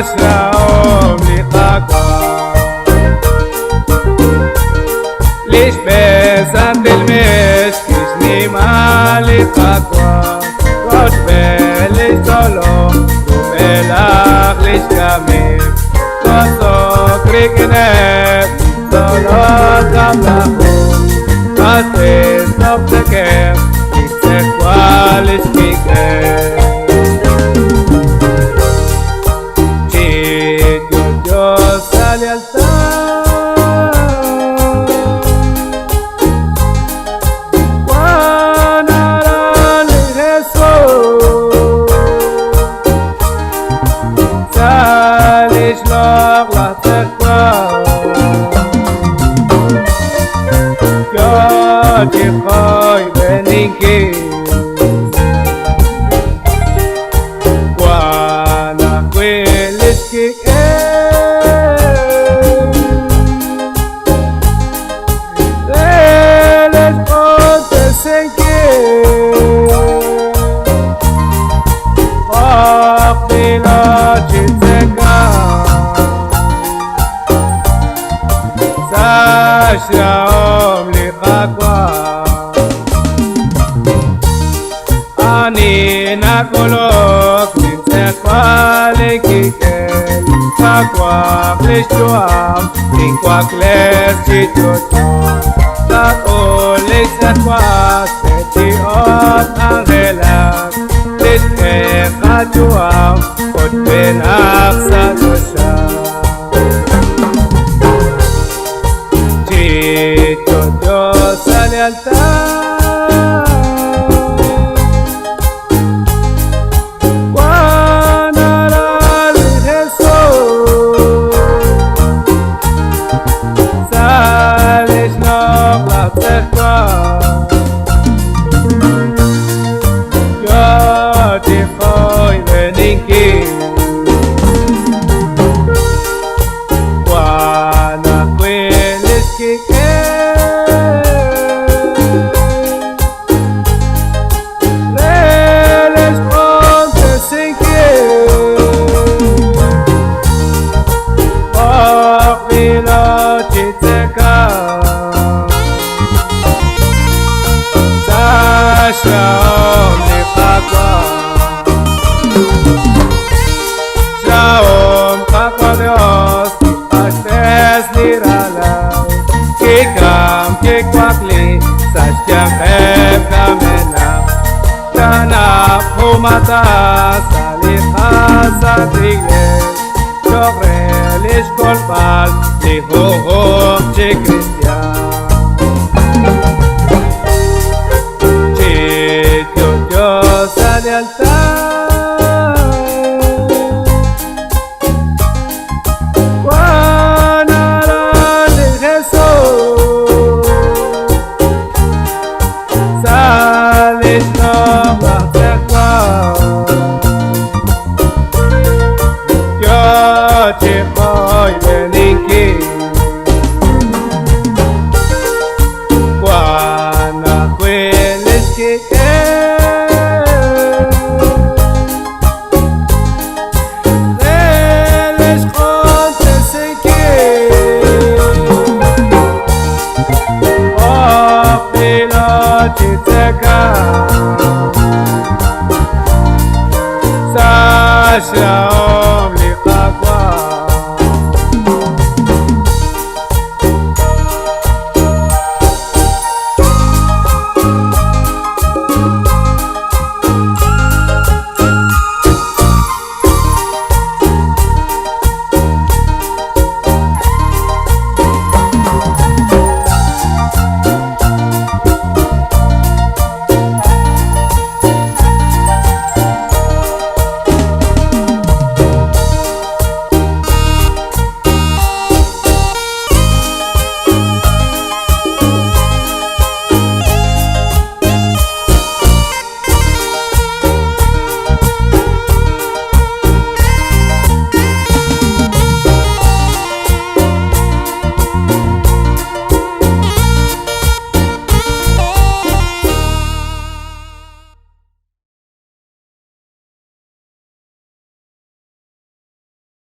שלום לחגה לשפסת אלמש כשנימה לחגה ראש ולשתולו ומלך לשכמים תוסו קריקנף תולות המלכות עשי סוף תקם תצקוע לשכיכם Hoy beningke Guana hueles que Reles pontes en que Opila chitega Sasha omli bagua Ani nakolok ninsekwal ekikel Kakwak leshuam Ninkwak les chitutum Takol esekwak Setiot angelak Lishkek ajuam Kot benak sa dosyam Chito Dios sa lealtad Hoy beningke Guana hueles que Reles pontes en que Opila chiteka Shalom lefagua Shalom Papa Dios Pastes nirala Kikam kikwakli Sasyam hep kamena Kanap humata Salika sadrigles Chogrel ishkolpal Lihuhum chikristian Chityo Dios sa lealtad Hoy beningke Guana hueles que Reles pontes en que Opila chiteka Sasha